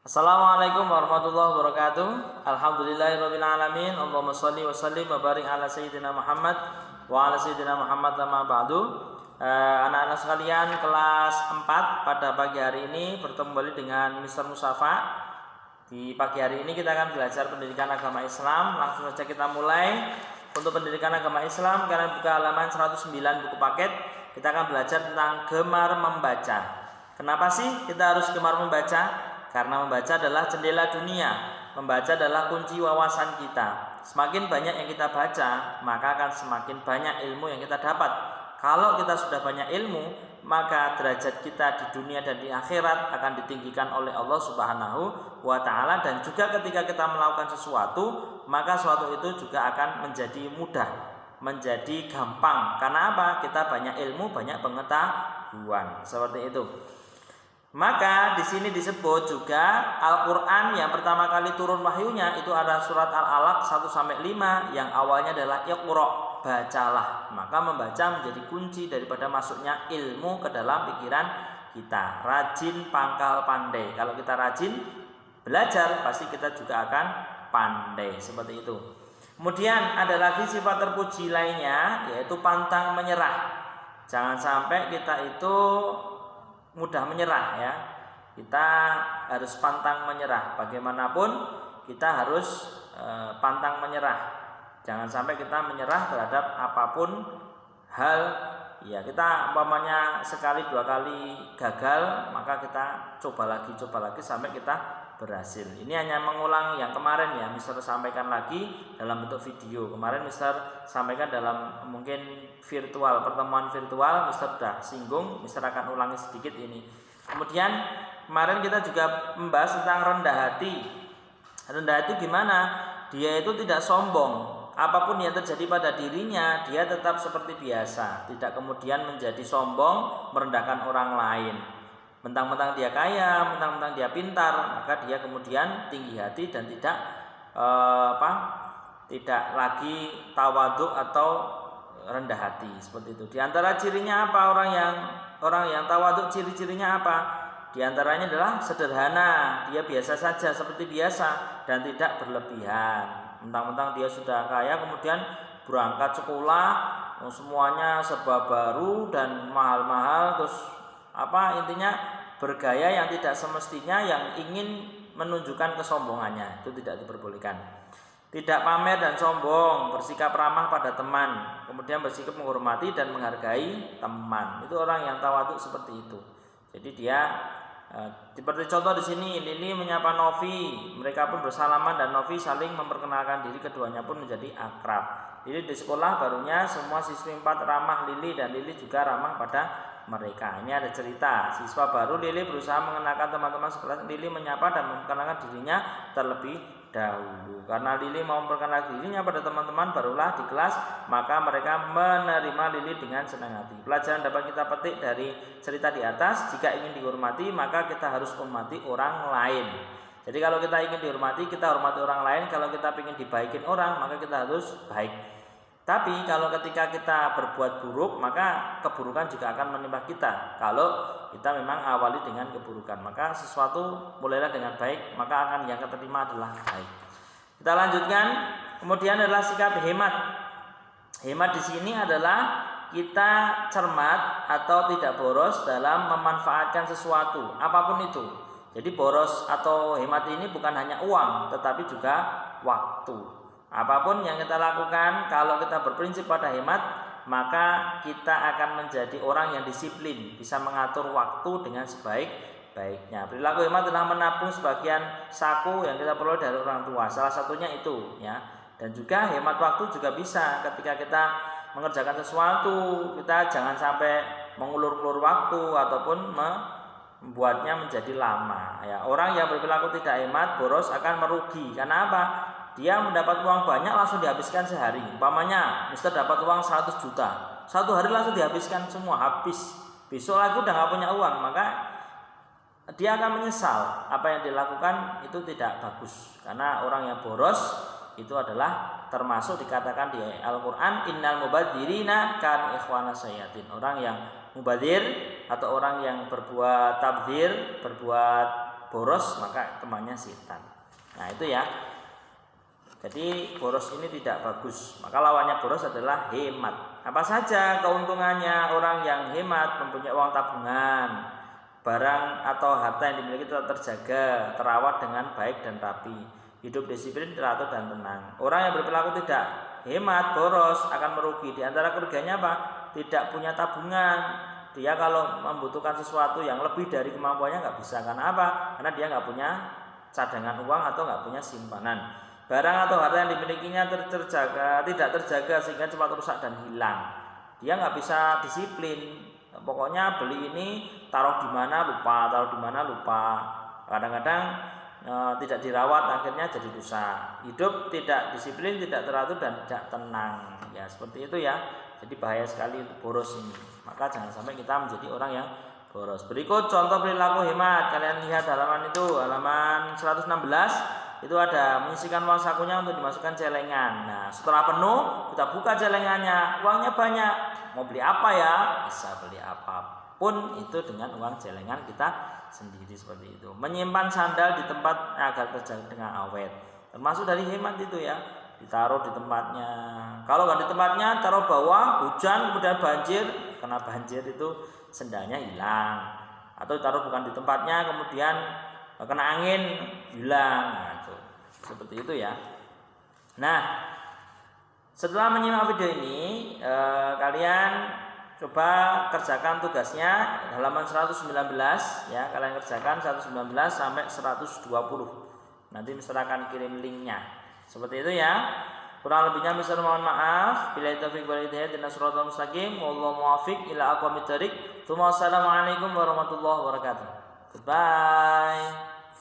Assalamualaikum warahmatullahi wabarakatuh. Alhamdulillahirabbil alamin. Allahumma shalli wa sallim wa barik ala sayyidina Muhammad wa ala sayyidina Muhammad amma ba'du. Anak-anak sekalian, kelas 4 pada pagi hari ini bertemu kembali dengan Mr. Musafa. Di pagi hari ini kita akan belajar pendidikan agama Islam. Langsung saja kita mulai. Untuk pendidikan agama Islam, kalian buka halaman 109 buku paket. Kita akan belajar tentang gemar membaca. Kenapa sih kita harus gemar membaca? Karena membaca adalah jendela dunia, membaca adalah kunci wawasan kita. Semakin banyak yang kita baca, maka akan semakin banyak ilmu yang kita dapat. Kalau kita sudah banyak ilmu, maka derajat kita di dunia dan di akhirat akan ditinggikan oleh Allah Subhanahu wa Ta'ala. Dan juga ketika kita melakukan sesuatu, maka sesuatu itu juga akan menjadi mudah, menjadi gampang. Karena apa? Kita banyak ilmu, banyak pengetahuan. Seperti itu. Maka di sini disebut juga Al-Qur'an yang pertama kali turun wahyunya itu ada surat Al-Alaq 1-5 yang awalnya adalah Iqra, bacalah. Maka membaca menjadi kunci daripada masuknya ilmu ke dalam pikiran kita. Rajin pangkal pandai. Kalau kita rajin belajar, pasti kita juga akan pandai. Seperti itu. Kemudian ada lagi sifat terpuji lainnya, yaitu pantang menyerah. Jangan sampai kita itu mudah menyerah ya. Kita harus pantang menyerah. Bagaimanapun kita harus pantang menyerah. Jangan sampai kita menyerah terhadap apapun hal. Ya, kita umpamanya sekali dua kali gagal, maka kita coba lagi sampai kita berhasil. Ini hanya mengulang yang kemarin ya, Mister sampaikan lagi dalam bentuk video. Kemarin Mister sampaikan dalam mungkin virtual, pertemuan virtual, Mister sudah singgung, Mister akan ulangi sedikit ini. Kemudian kemarin kita juga membahas tentang rendah hati. Rendah hati gimana? Dia itu tidak sombong. Apapun yang terjadi pada dirinya, dia tetap seperti biasa, tidak kemudian menjadi sombong, merendahkan orang lain. Mentang-mentang dia kaya, mentang-mentang dia pintar, maka dia kemudian tinggi hati dan tidak lagi tawaduk atau rendah hati seperti itu. Di antara cirinya apa orang yang tawaduk, ciri-cirinya apa? Di antaranya adalah sederhana, dia biasa saja seperti biasa dan tidak berlebihan. Mentang-mentang dia sudah kaya kemudian berangkat sekolah semuanya serba baru dan mahal-mahal, terus intinya bergaya yang tidak semestinya, yang ingin menunjukkan kesombongannya, itu tidak diperbolehkan. Tidak pamer dan sombong, bersikap ramah pada teman, kemudian bersikap menghormati dan menghargai teman. Itu orang yang tawaduk seperti itu. Jadi dia seperti contoh di sini, Lili menyapa Novi, mereka pun bersalaman dan Novi saling memperkenalkan diri, keduanya pun menjadi akrab. Lili di sekolah barunya semua siswi 4 ramah Lili dan Lili juga ramah pada mereka. Ini ada cerita, siswa baru Lili berusaha mengenalkan teman-teman sekelas. Lili menyapa dan memperkenalkan dirinya terlebih dahulu. Karena Lili mau memperkenalkan dirinya pada teman-teman barulah di kelas, maka mereka menerima Lili dengan senang hati. Pelajaran dapat kita petik dari cerita di atas, jika ingin dihormati maka kita harus hormati orang lain. Jadi kalau kita ingin dihormati, kita hormati orang lain. Kalau kita ingin dibaikin orang, maka kita harus baik. Tapi kalau ketika kita berbuat buruk, maka keburukan juga akan menimpa kita. Kalau kita memang awali dengan keburukan, maka sesuatu mulailah dengan baik, maka akan yang keterima adalah baik. Kita lanjutkan. Kemudian adalah sikap hemat. Hemat di sini adalah kita cermat atau tidak boros dalam memanfaatkan sesuatu, apapun itu. Jadi boros atau hemat ini bukan hanya uang, tetapi juga waktu. Apapun yang kita lakukan, kalau kita berprinsip pada hemat, maka kita akan menjadi orang yang disiplin, bisa mengatur waktu dengan sebaik-baiknya. Perilaku hemat adalah menabung sebagian saku yang kita peroleh dari orang tua. Salah satunya itu, ya. Dan juga hemat waktu juga bisa ketika kita mengerjakan sesuatu, kita jangan sampai mengulur-ulur waktu ataupun membuatnya menjadi lama. Ya, orang yang berperilaku tidak hemat, boros akan merugi. Karena apa? Dia mendapat uang banyak langsung dihabiskan sehari. Umpamanya Mister dapat uang 100 juta, satu hari langsung dihabiskan semua, habis. Besok lagi udah gak punya uang, maka dia akan menyesal. Apa yang dilakukan itu tidak bagus. Karena orang yang boros itu adalah termasuk dikatakan di Al-Quran, innal mubadzirina kanu ikhwana sayatin. Orang yang mubadir atau orang yang berbuat tabdzir, berbuat boros maka temannya setan. Nah itu ya. Jadi boros ini tidak bagus. Maka lawannya boros adalah hemat. Apa saja keuntungannya orang yang hemat, mempunyai uang tabungan, barang atau harta yang dimiliki tetap terjaga, terawat dengan baik dan rapi, hidup disiplin, teratur dan tenang. Orang yang berperilaku tidak hemat, boros akan merugi. Di antara kerugiannya apa? Tidak punya tabungan. Dia kalau membutuhkan sesuatu yang lebih dari kemampuannya nggak bisa. Karena apa? Karena dia nggak punya cadangan uang atau nggak punya simpanan. Barang atau harta yang dimilikinya tidak terjaga sehingga cepat rusak dan hilang. Dia nggak bisa disiplin. Pokoknya beli ini taruh di mana lupa, taruh di mana lupa. Kadang-kadang tidak dirawat akhirnya jadi rusak. Hidup tidak disiplin, tidak teratur dan tidak tenang. Ya seperti itu ya. Jadi bahaya sekali boros ini. Maka jangan sampai kita menjadi orang yang boros. Berikut contoh perilaku hemat. Kalian lihat halaman itu, halaman 116. Itu ada menyisihkan uang sakunya untuk dimasukkan celengan. Nah setelah penuh kita buka celengannya, uangnya banyak. Mau beli apa ya? Bisa beli apapun itu dengan uang celengan kita sendiri seperti itu. Menyimpan sandal di tempat agar terjaga dengan awet, termasuk dari hemat itu ya. Ditaruh di tempatnya. Kalau nggak di tempatnya, taruh bawah, hujan kemudian banjir, karena banjir itu sendalnya hilang. Atau taruh bukan di tempatnya, kemudian kena angin hilang. Nah, itu seperti itu ya. Nah, setelah menyimak video ini, kalian coba kerjakan tugasnya halaman 119 ya. Kalian kerjakan 119 sampai 120. Nanti Mister akan kirim linknya. Seperti itu ya. Kurang lebihnya Mister mohon maaf. Billahi taufiq wal hidayah ihdinas siratal mustaqim. Wallahu muwaffiq ila aqwamit thoriq. Assalamualaikum warahmatullahi wabarakatuh. Goodbye.